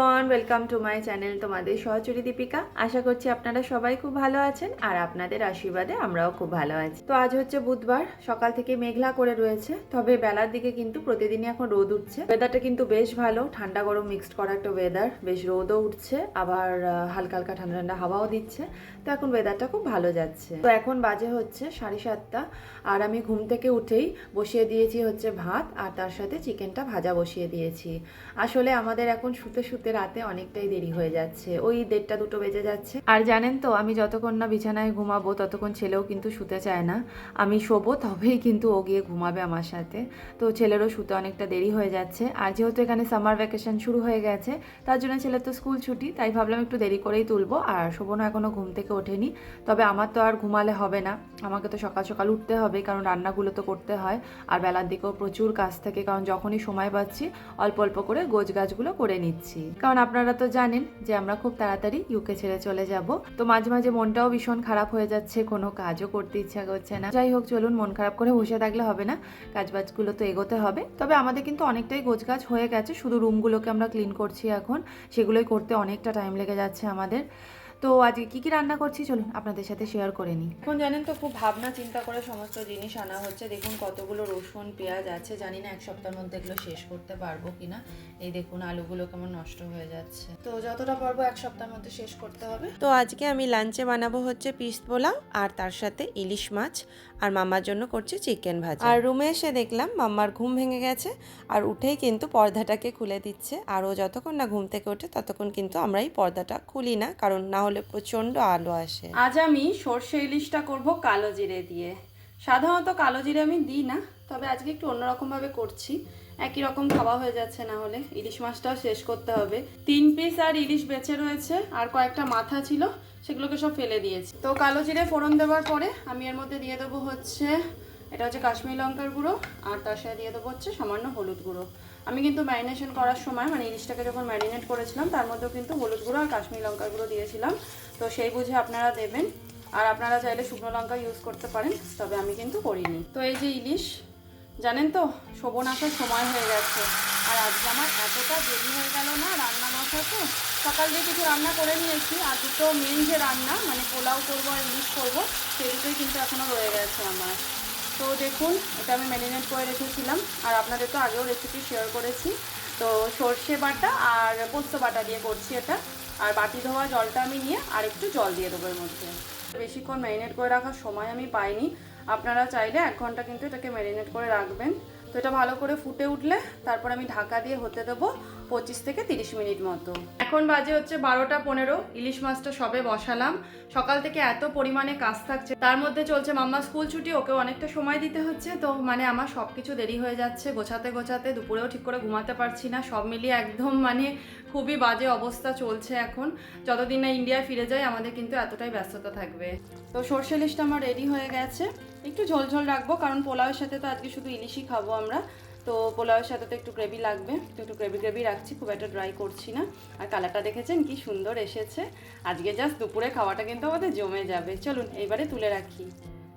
Everyone, welcome to my channel তোমাদের সহচরী দীপিকা। আশা করছি আপনারা সবাই খুব ভালো আছেন আর আপনাদের আশীর্বাদে আমরাও খুব ভালো আছি। তো আজ হচ্ছে বুধবার, সকাল থেকে মেঘলা করে রয়েছে, তবে বেলার দিকে কিন্তু প্রতিদিনই এখন রোদ উঠছে। ওয়েদারটা কিন্তু বেশ ভালো, ঠান্ডা গরম মিক্সড করা একটা ওয়েদার। বেশ রোদও উঠছে, আবার হালকা হালকা ঠান্ডা ঠান্ডা হাওয়াও দিচ্ছে। তো এখন ওয়েদারটা খুব ভালো যাচ্ছে। তো এখন বাজে হচ্ছে 7:30 আর আমি ঘুম থেকে উঠেই বসিয়ে দিয়েছি হচ্ছে ভাত, আর তার সাথে চিকেনটা ভাজা বসিয়ে দিয়েছি। আসলে আমাদের এখন শুতে শুতে রাতে অনেকটাই দেরি হয়ে যাচ্ছে, ওই 1:30-2 বেজে যাচ্ছে। আর জানেন তো, আমি যতক্ষণ না বিছানায় ঘুমাবো ততক্ষণ ছেলেও কিন্তু শুতে চায় না। আমি শোবো তবেই কিন্তু ও গিয়ে ঘুমাবে আমার সাথে। তো ছেলেরও শুতে অনেকটা দেরি হয়ে যাচ্ছে। আর যেহেতু এখানে সামার ভ্যাকেশন শুরু হয়ে গেছে, তার জন্য ছেলের তো স্কুল ছুটি, তাই ভাবলাম একটু দেরি করেই তুলবো। আর শোভনও এখনও ঘুম থেকে ওঠেনি। তবে আমার তো আর ঘুমালে হবে না, আমাকে তো সকাল সকাল উঠতে হবে, কারণ রান্নাগুলো তো করতে হয়। আর বেলার দিকেও প্রচুর কাজ থাকে, কারণ যখনই সময় পাচ্ছি অল্প অল্প করে গোছগাছগুলো করে নিচ্ছি। কারণ আপনারা তো জানেন যে আমরা খুব তাড়াতাড়ি ইউকে ছেড়ে চলে যাব। তো মাঝে মাঝে মনটাও ভীষণ খারাপ হয়ে যাচ্ছে, কোনো কাজও করতে ইচ্ছা করছে না। যাই হোক, চলুন, মন খারাপ করে বসে থাকলে হবে না, কাজবাজগুলো তো এগোতে হবে। তবে আমাদের কিন্তু অনেকটাই গোছগাছ হয়ে গেছে, শুধু রুমগুলোকে আমরা ক্লিন করছি এখন। সেগুলোই করতে অনেকটা টাইম লেগে যাচ্ছে আমাদের। তো আজকে কি কি রান্না করছি চলুন আপনাদের সাথে শেয়ার করে নিই। এখন জানেন তো, খুব ভাবনা চিন্তা করে সমস্ত জিনিস আনা হচ্ছে। দেখুন কতগুলো রসুন পেঁয়াজ আছে, জানি না এক সপ্তাহের মধ্যে এগুলো শেষ করতে পারবো কিনা। এই দেখুন আলুগুলো কেমন নষ্ট হয়ে যাচ্ছে, তো যতটা পারবো এক সপ্তাহের মধ্যে শেষ করতে হবে। তো আজকে আমি লাঞ্চে বানাবো হচ্ছে পিস পোলাও আর তার সাথে ইলিশ মাছ, আর মাম্মার জন্য করছি চিকেন ভাজা। আর রুমে এসে দেখলাম মাম্মার ঘুম ভেঙে গেছে, আর উঠেই কিন্তু পর্দাটাকে খুলে দিচ্ছে। আর ও যতক্ষণ না ঘুম থেকে ওঠে ততক্ষণ কিন্তু আমরা এই পর্দাটা খুলি না, কারণ না হলে প্রচণ্ড আলো আসে। আজ আমি সর্ষে ইলিশটা করব কালো জিরে দিয়ে। সাধারণত কালো জিরে আমি দিই না, তবে আজকে একটু অন্যরকমভাবে করছি। একই রকম খাওয়া হয়ে যাচ্ছে, না হলে ইলিশ মাছটাও শেষ করতে হবে। 3 পিস আর ইলিশ বেঁচে রয়েছে, আর কয়েকটা মাথা ছিল, সেগুলোকে সব ফেলে দিয়েছি। তো কালো জিরে ফোড়ন দেওয়ার পরে আমি এর মধ্যে দিয়ে দেবো হচ্ছে, এটা হচ্ছে কাশ্মীরি লঙ্কার গুঁড়ো, আর তার সাথে দিয়ে দেবো হচ্ছে সামান্য হলুদ গুঁড়ো। আমি কিন্তু ম্যারিনেশন করার সময়, মানে ইলিশটাকে যখন ম্যারিনেট করেছিলাম তার মধ্যেও কিন্তু হলুদ গুঁড়ো আর কাশ্মীরি লঙ্কার গুঁড়ো দিয়েছিলাম। তো সেই বুঝে আপনারা দেবেন, আর আপনারা চাইলে শুকনো লঙ্কা ইউজ করতে পারেন, তবে আমি কিন্তু করিনি। তো এই যে ইলিশ, জানেন তো শোভন আসার সময় হয়ে গেছে, আর আজকে আমার এতটা দেরি হয়ে গেল না রান্না বসাতে। সকাল দিয়ে কিছু রান্না করে নিয়েছি, আর দুটো মেন যে রান্না, মানে পোলাও করবো আর ইলিশ করবো, সেই দুটোই কিন্তু এখনও রয়ে গেছে আমার। তো দেখুন, এটা আমি ম্যারিনেট করে রেখেছিলাম, আর আপনাদের তো আগেও রেসিপি শেয়ার করেছি। তো সর্ষে বাটা আর পোস্ত বাটা দিয়ে করছি এটা। আর বাটি ধোয়া জলটা আমি নিয়ে আর একটু জল দিয়ে দেবো এর মধ্যে। বেশিক্ষণ ম্যারিনেট করে রাখার সময় আমি পাইনি, আপনারা চাইলে 1 ঘন্টা কিন্তু এটাকে ম্যারিনেট করে রাখবেন। তো এটা ভালো করে ফুটে উঠলে তারপর আমি ঢাকা দিয়ে হতে দেবো 25 থেকে 30 মিনিট মতো। এখন বাজে হচ্ছে 12টা 15। ইলিশ মাছটা সবে বসালাম। সকাল থেকে এত পরিমাণে কাজ থাকছে, তার মধ্যে চলছে মাম্মা স্কুল ছুটি, ওকেও অনেকটা সময় দিতে হচ্ছে। তো মানে আমার সব কিছু দেরি হয়ে যাচ্ছে গোছাতে গোছাতে, দুপুরেও ঠিক করে ঘুমাতে পারছি না। সব মিলিয়ে একদম মানে খুবই বাজে অবস্থা চলছে এখন। যতদিন না ইন্ডিয়ায় ফিরে যাই আমাদের কিন্তু এতটাই ব্যস্ততা থাকবে। তো সর্ষে ইলিশটা আমার রেডি হয়ে গেছে। একটু ঝোল ঝোল রাখবো, কারণ পোলাওয়ের সাথে তো আজকে শুধু ইলিশই খাবো আমরা। তো পোলাওয়ের সাথে তো একটু গ্রেভি লাগবে, তো একটু গ্রেভি রাখছি, খুব একটা ড্রাই করছি না। আর কালারটা দেখেছেন কি সুন্দর এসেছে। আজকে জাস্ট দুপুরে খাওয়াটা কিন্তু আমাদের জমে যাবে। চলুন এইবারে তুলে রাখি।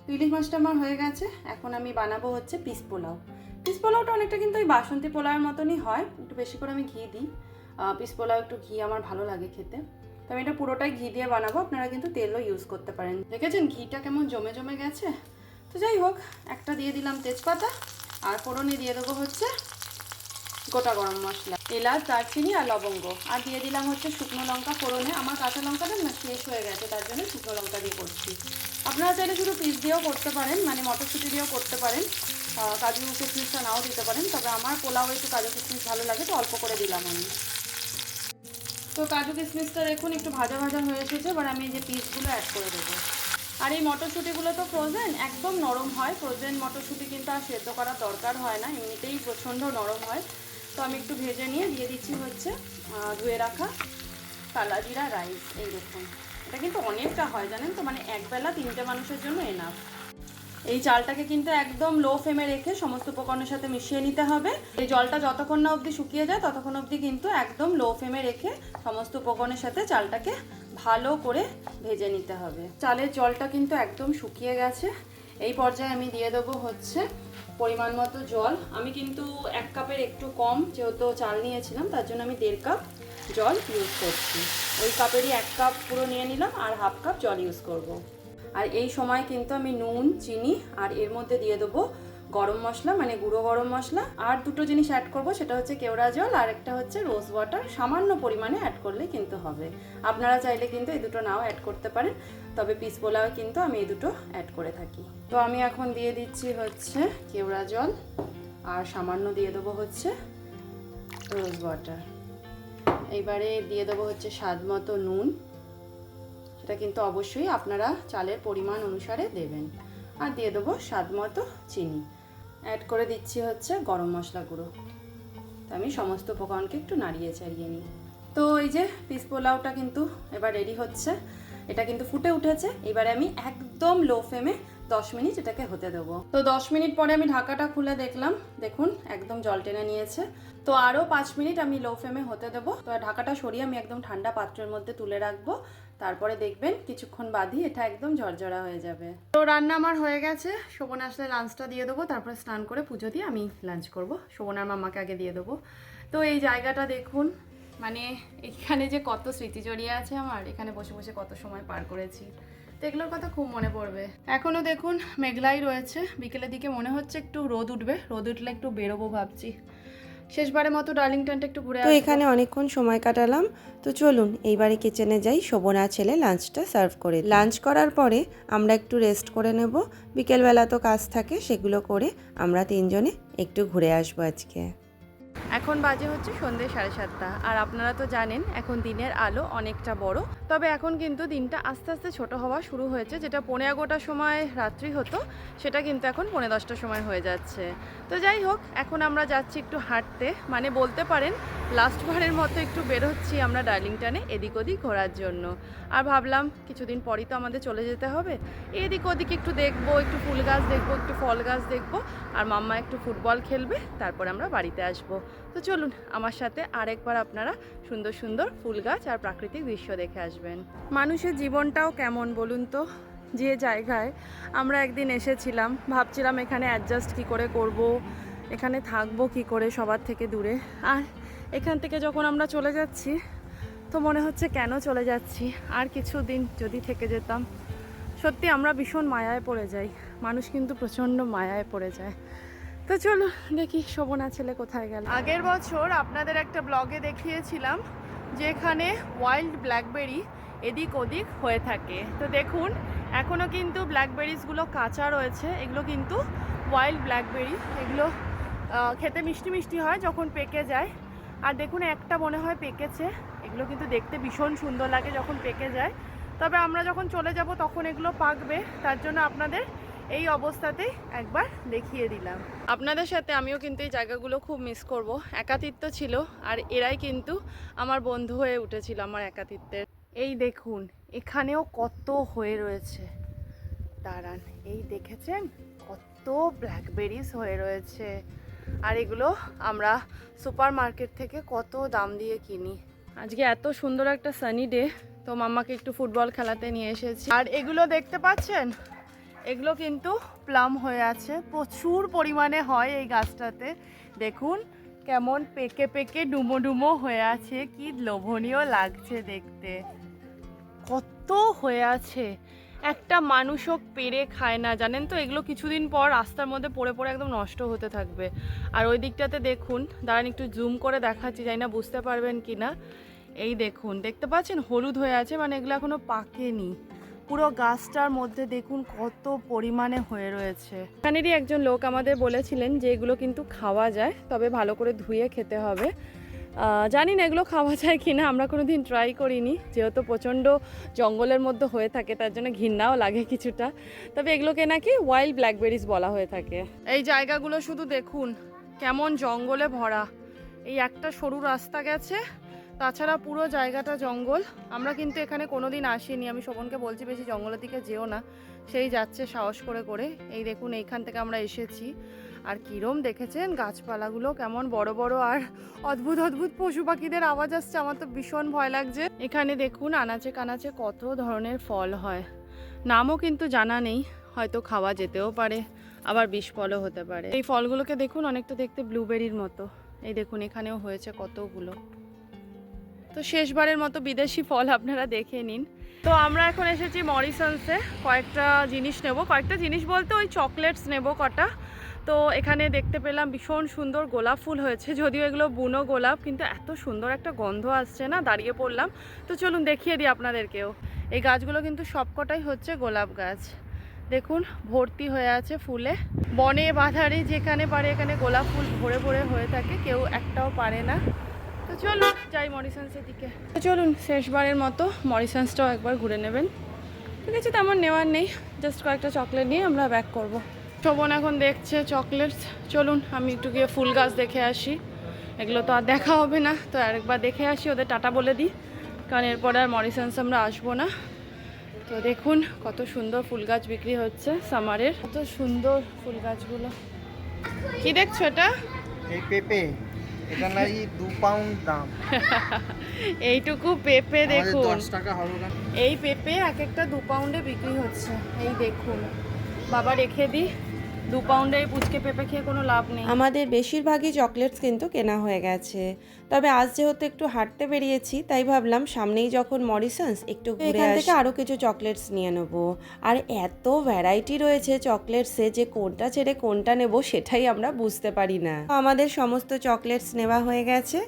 তো ইলিশ মাছটা আমার হয়ে গেছে, এখন আমি বানাবো হচ্ছে পিস পোলাও। পিস পোলাওটা অনেকটা কিন্তু ওই বাসন্তী পোলাওয়ের মতনই হয়, একটু বেশি করে আমি ঘি দিই। পিস পোলাও একটু ঘি আমার ভালো লাগে খেতে, তো আমি এটা পুরোটাই ঘি দিয়ে বানাবো। আপনারা কিন্তু তেলও ইউজ করতে পারেন। দেখেছেন ঘিটা কেমন জমে জমে গেছে। তো যাই হোক, একটা দিয়ে দিলাম তেজপাতা, আর ফোড়নে দিয়ে দেবো হচ্ছে গোটা গরম মশলা, এলাচ, দারচিনি আর লবঙ্গ, আর দিয়ে দিলাম হচ্ছে শুকনো লঙ্কা ফোড়নে। আমার কাঁচা লঙ্কাটা না শেষ হয়ে গেছে, তার জন্য শুকনো লঙ্কা দিয়ে করছি। আপনারা চাইলে শুধু পিস দিয়েও করতে পারেন, মানে মটরশুঁটি দিয়েও করতে পারেন, কাজু কিশমিশটা নাও দিতে পারেন। তবে আমার পোলাও একটু কাজু কিশমিশ ভালো লাগে, তো অল্প করে দিলাম আমি। তো কাজু কিশমিশটা দেখুন একটু ভাজা ভাজা হয়ে এসেছে, এবার আমি এই যে পিসগুলো অ্যাড করে দেবো। আর এই মটরশুঁটিগুলো তো ফ্রোজেন, একদম নরম হয়। ফ্রোজেন মটরশুঁটি কিন্তু আর সেদ্ধ করার দরকার হয় না, এমনিতেই প্রচণ্ড নরম হয়। তো আমি একটু ভেজে নিয়ে দিয়ে দিচ্ছি হচ্ছে ধুয়ে রাখা কালা জিরা রাইস। এই দেখুন, এটা কিন্তু অনেকটা হয় জানেন তো, মানে একবেলা 3টে মানুষের জন্য এনাফ। এই চালটাকে কিন্তু একদম লো ফ্লেমে রেখে সমস্ত উপকরণের সাথে মিশিয়ে নিতে হবে। এই জলটা যতক্ষণ না অবধি শুকিয়ে যায় ততক্ষণ অবধি কিন্তু একদম লো ফ্লেমে রেখে সমস্ত উপকরণের সাথে চালটাকে ভালো করে ভেজে নিতে হবে। চালের জলটা কিন্তু একদম শুকিয়ে গেছে। এই পর্যায়ে আমি দিয়ে দেবো হচ্ছে পরিমাণ মতো জল। আমি কিন্তু 1 কাপের একটু কম যেহেতু চাল নিয়েছিলাম, তার জন্য আমি 1.5 কাপ জল ইউজ করছি। ওই কাপেরই 1 কাপ পুরো নিয়ে নিলাম আর 1/2 কাপ জল ইউজ করব। আর এই সময় কিন্তু আমি নুন, চিনি আর এর মধ্যে দিয়ে দেবো গরম মশলা, মানে গুঁড়ো গরম মশলা। আর দুটো জিনিস অ্যাড করব, সেটা হচ্ছে কেওড়া জল আর একটা হচ্ছে রোজ ওয়াটার। সামান্য পরিমাণে অ্যাড করলে কিন্তু হবে। আপনারা চাইলে কিন্তু এই দুটো নাও অ্যাড করতে পারেন, তবে পিস পোলাও কিন্তু আমি এই দুটো অ্যাড করে থাকি। তো আমি এখন দিয়ে দিচ্ছি হচ্ছে কেওড়া জল আর সামান্য দিয়ে দেবো হচ্ছে রোজ ওয়াটার। এইবারে দিয়ে দেবো হচ্ছে স্বাদ মতো নুন, সেটা কিন্তু অবশ্যই আপনারা চালের পরিমাণ অনুসারে দেবেন। আর দিয়ে দেবো স্বাদ মতো চিনি। অ্যাড করে দিচ্ছি হচ্ছে গরম মশলা গুঁড়ো। তো আমি সমস্ত উপকরণকে একটু নাড়িয়ে চাড়িয়ে নিই। তো এই যে পিস পোলাওটা কিন্তু এবার রেডি হচ্ছে। এটা কিন্তু ফুটে উঠেছে। এবারে আমি একদম লো ফ্লেমে 10 মিনিট এটাকে হতে দেবো। তো 10 মিনিট পরে আমি ঢাকাটা খুলে দেখলাম, দেখুন একদম জল টেনে নিয়েছে। তো আরও 5 মিনিট আমি লো ফ্লেমে হতে দেবো। তো ঢাকাটা সরিয়ে আমি একদম ঠান্ডা পাত্রের মধ্যে তুলে রাখবো। তারপরে দেখবেন কিছুক্ষণ বাদই এটা একদম ঝরঝরা হয়ে যাবে। তো রান্না আমার হয়ে গেছে। শোভন আসলে লাঞ্চটা দিয়ে দেবো, তারপরে স্নান করে পুজো দিয়ে আমি লাঞ্চ করব। শোভন আর মাম্মাকে আগে দিয়ে দেবো। তো এই জায়গাটা দেখুন, মানে এখানে যে কত স্মৃতি জড়িয়ে আছে আমার, এখানে বসে বসে কত সময় পার করেছি, তো এগুলোর কথা খুব মনে পড়বে। এখনও দেখুন মেঘলাই রয়েছে, বিকেলের দিকে মনে হচ্ছে একটু রোদ উঠবে, রোদ উঠলে একটু বেরোবো ভাবছি। শেষবারের মতো ডার্লিংটনটা একটু ঘুরে তো এখানে অনেকক্ষণ সময় কাটালাম। তো চলুন এইবারে কিচেনে যাই, শোভন আর ছেলে লাঞ্চটা সার্ভ করে। লাঞ্চ করার পরে আমরা একটু রেস্ট করে নেব। বিকেলবেলা তো কাজ থাকে, সেগুলো করে আমরা তিনজনে একটু ঘুরে আসবো আজকে। এখন বাজে হচ্ছে সন্ধ্যে 7:30। আর আপনারা তো জানেন এখন দিনের আলো অনেকটা বড়, তবে এখন কিন্তু দিনটা আস্তে আস্তে ছোট হওয়া শুরু হয়েছে। যেটা 11:15 সময় রাত্রি হতো, সেটা কিন্তু এখন 10:15 সময় হয়ে যাচ্ছে। তো যাই হোক, এখন আমরা যাচ্ছি একটু হাঁটতে, মানে বলতে পারেন লাস্টবারের মতো একটু বেরোচ্ছি আমরা ডার্লিংটনে এদিক ওদিক ঘোরার জন্য। আর ভাবলাম কিছুদিন পরই তো আমাদের চলে যেতে হবে, এদিক ওদিক একটু দেখবো, একটু ফুল গাছ দেখবো, একটু ফল গাছ দেখবো, আর মাম্মা একটু ফুটবল খেলবে, তারপর আমরা বাড়িতে আসবো। তো চলুন আমার সাথে আরেকবার আপনারা সুন্দর সুন্দর ফুল গাছ আর প্রাকৃতিক দৃশ্য দেখে আসবেন। মানুষের জীবনটাও কেমন বলুন তো, যে জায়গায় আমরা একদিন এসেছিলাম ভাবছিলাম এখানে অ্যাডজাস্ট কী করে করব, এখানে থাকবো কি করে সবার থেকে দূরে, আর এখান থেকে যখন আমরা চলে যাচ্ছি তো মনে হচ্ছে কেন চলে যাচ্ছি, আর কিছুদিন যদি থেকে যেতাম। সত্যি আমরা ভীষণ মায়ায় পড়ে যাই, মানুষ কিন্তু প্রচণ্ড মায়ায় পড়ে যায়। তো চলো দেখি শোভনা ছেলে কোথায় গেল। আগের বছর আপনাদের একটা ব্লগে দেখিয়েছিলাম যে এখানে ওয়াইল্ড ব্ল্যাকবেরি এদিক ওদিক হয়ে থাকে। তো দেখুন এখনও কিন্তু ব্ল্যাকবেরিজগুলো কাঁচা রয়েছে, এগুলো কিন্তু ওয়াইল্ড ব্ল্যাকবেরি। এগুলো খেতে মিষ্টি মিষ্টি হয় যখন পেকে যায়। আর দেখুন একটা মনে হয় পেকেছে, এগুলো কিন্তু দেখতে ভীষণ সুন্দর লাগে যখন পেকে যায়। তবে আমরা যখন চলে যাব তখন এগুলো পাকবে, তার জন্য আপনাদের এই অবস্থাতেই একবার দেখিয়ে দিলাম। আপনাদের সাথে আমিও কিন্তু এই জায়গাগুলো খুব মিস করব। একাকিত্ব ছিল, আর এরাই কিন্তু আমার বন্ধু হয়ে উঠেছিল আমার একাকিত্বের। এই দেখুন এখানেও কত হয়ে রয়েছে, দাঁড়ান এই দেখেছেন কত ব্ল্যাকবেরিজ হয়ে রয়েছে। আর এগুলো আমরা সুপার মার্কেট থেকে কত দাম দিয়ে কিনি। আজকে এত সুন্দর একটা সানি ডে, তো মাম্মাকে একটু ফুটবল খেলাতে নিয়ে এসেছি। আর এগুলো দেখতে পাচ্ছেন, এগুলো কিন্তু প্লাম হয়ে আছে, প্রচুর পরিমাণে হয় এই গাছটাতে। দেখুন কেমন পেকে পেকে ডুমো ডুমো হয়ে আছে, কি লোভনীয় লাগছে দেখতে, কত হয়ে আছে। একটা মানুষও পেরে খায় না জানেন তো, এগুলো কিছুদিন পর রাস্তার মধ্যে পড়ে পড়ে একদম নষ্ট হতে থাকবে। আর ওই দিকটাতে দেখুন, দাঁড়ান একটু জুম করে দেখাচ্ছি, জানি না বুঝতে পারবেন কি না। এই দেখুন দেখতে পাচ্ছেন হলুদ হয়ে আছে, মানে এগুলো এখনো পাকেনি। পুরো গাছটার মধ্যে দেখুন কত পরিমাণে হয়ে রয়েছে। এখানেরই একজন লোক আমাদের বলেছিলেন যে এগুলো কিন্তু খাওয়া যায়, তবে ভালো করে ধুয়ে খেতে হবে। জানি না এগুলো খাওয়া যায় কি না, আমরা কোনো দিন ট্রাই করিনি, যেহেতু প্রচণ্ড জঙ্গলের মধ্যে হয়ে থাকে তার জন্য ঘৃণাও লাগে কিছুটা। তবে এগুলোকে নাকি ওয়াইল্ড ব্ল্যাকবেরিজ বলা হয়ে থাকে। এই জায়গাগুলো শুধু দেখুন কেমন জঙ্গলে ভরা, এই একটা সরু রাস্তা গেছে, তাছাড়া পুরো জায়গাটা জঙ্গল। আমরা কিন্তু এখানে কোনো দিন আসিনি, আমি শোভনকে বলছি বেশি জঙ্গলের দিকে যেও না, সেই যাচ্ছে সাহস করে করে। এই দেখুন এইখান থেকে আমরা এসেছি, আর কিরম দেখেছেন গাছপালাগুলো কেমন বড় বড়, আর অদ্ভুত অদ্ভুত পশু পাখিদের আওয়াজ আসছে, আমার তো ভীষণ ভয় লাগছে। এখানে দেখুন আনাচে কানাচে কত ধরনের ফল হয়, নামও কিন্তু জানা নেই, হয়তো খাওয়া যেতেও পারে, আবার বিষ ফলও হতে পারে। এই ফলগুলোকে দেখুন, অনেকটা দেখতে ব্লুবেরির মতো। এই দেখুন এখানেও হয়েছে কতগুলো। তো শেষবারের মতো বিদেশি ফল আপনারা দেখে নিন। তো আমরা এখন এসেছি মরিসনসে, কয়েকটা জিনিস নেব। কয়েকটা জিনিস বলতে ওই চকলেটস নেব কটা। তো এখানে দেখতে পেলাম ভীষণ সুন্দর গোলাপ ফুল হয়েছে, যদিও এগুলো বুনো গোলাপ, কিন্তু এত সুন্দর একটা গন্ধ আসছে না, দাঁড়িয়ে পড়লাম। তো চলুন দেখিয়ে দিই আপনাদেরকেও। এই গাছগুলো কিন্তু সবকটাই হচ্ছে গোলাপ গাছ। দেখুন ভর্তি হয়ে আছে ফুলে। বনে বাধারে যেখানে পারে এখানে গোলাপ ফুল ভরে ভরে হয়ে থাকে, কেউ একটাও পারে না। তো চলুন যাই মরিসনসের দিকে। তো চলুন শেষবারের মতো মরিসনসটাও একবার ঘুরে নেবেন। ঠিক আছে, তেমন নেওয়ার নেই, জাস্ট কয়েকটা চকলেট নিয়ে আমরা ব্যাক করব। শোভন এখন দেখছে চকলেটস। চলুন আমি একটু গিয়ে ফুল গাছ দেখে আসি। এগুলো তো আর দেখা হবে না, তো আরেকবার দেখে আসি, ওদের টাটা বলে দিই, কারণ এরপর আর মরিসনস আমরা আসবো না। তো দেখুন কত সুন্দর ফুল গাছ বিক্রি হচ্ছে সামারের, কত সুন্দর ফুল গাছগুলো। কি দেখছো এটা? এই পেঁপে, এটা নাকি 2 পাউন্ড দাম। এইটুকু পেঁপে দেখুন, 10 টাকা হবে না। এই পেঁপে এক একটা 2 পাউন্ডে বিক্রি হচ্ছে। এই দেখুন, বাবা রেখে দিই, 2 পাউন্ডে এই পুচকে পেঁপে খেয়ে কোনো লাভ নেই। আমাদের বেশিরভাগই চকলেটস কিন্তু কেনা হয়ে গেছে। তবে আজ যেহেতু একটু হাঁটতে বেরিয়েছি, তাই ভাবলাম সামনেই যখন মরিসনস, একটু ঘুরে এখান থেকে আরও কিছু চকলেটস নিয়ে নেব। আর এত ভ্যারাইটি রয়েছে চকলেটসে যে কোনটা ছেড়ে কোনটা নেব সেটাই আমরা বুঝতে পারি না। আমাদের সমস্ত চকলেটস নেওয়া হয়ে গেছে।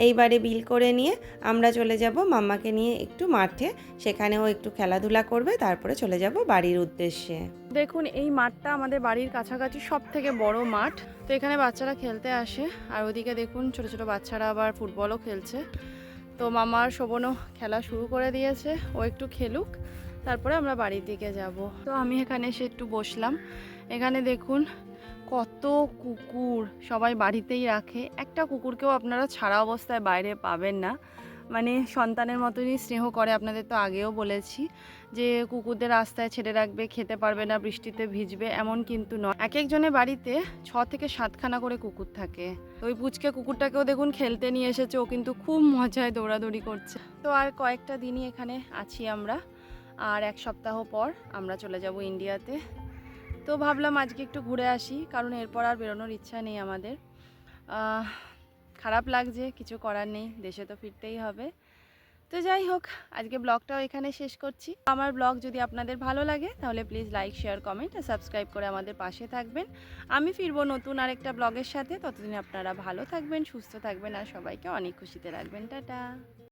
এইবারে বিল করে নিয়ে আমরা চলে যাব মাম্মাকে নিয়ে একটু মাঠে, সেখানেও একটু খেলাধুলা করবে, তারপরে চলে যাব বাড়ির উদ্দেশ্যে। দেখুন এই মাঠটা আমাদের বাড়ির কাছাকাছি সব থেকে বড় মাঠ। তো এখানে বাচ্চারা খেলতে আসে, আর ওদিকে দেখুন ছোট ছোট বাচ্চারা আবার ফুটবলও খেলছে। তো মামার শোভনও খেলা শুরু করে দিয়েছে, ও একটু খেলুক, তারপরে আমরা বাড়ির দিকে যাব। তো আমি এখানে এসে একটু বসলাম। এখানে দেখুন কত কুকুর, সবাই বাড়িতেই রাখে। একটা কুকুরকেও আপনারা ছাড়া অবস্থায় বাইরে পাবেন না, মানে সন্তানের মতনই স্নেহ করে। আপনাদের তো আগেও বলেছি যে কুকুরদের রাস্তায় ছেড়ে রাখবে, খেতে পারবে না, বৃষ্টিতে ভিজবে, এমন কিন্তু নয়। এক একজনের বাড়িতে 6 থেকে 7খানা করে কুকুর থাকে। তো ওই পুচকে কুকুরটাকেও দেখুন খেলতে নিয়ে এসেছে, ও কিন্তু খুব মজায় দৌড়াদৌড়ি করছে। তো আর কয়েকটা দিনই এখানে আছি আমরা, আর 1 সপ্তাহ পর আমরা চলে যাব ইন্ডিয়াতে। তো ভাবলাম আজকে একটু ঘুরে আসি, কারণ এরপর আর বেরোনোর ইচ্ছা নেই আমাদের। খারাপ লাগছে, কিছু করার নেই, দেশে তো ফিরতেই হবে। তো যাই হোক, আজকে ব্লগটাও এখানে শেষ করছি। আমার ব্লগ যদি আপনাদের ভালো লাগে তাহলে প্লিজ লাইক, শেয়ার, কমেন্ট আর সাবস্ক্রাইব করে আমাদের পাশে থাকবেন। আমি ফিরবো নতুন আরেকটা ব্লগের সাথে। ততদিন আপনারা ভালো থাকবেন, সুস্থ থাকবেন আর সবাইকে অনেক খুশিতে রাখবেন। টাটা।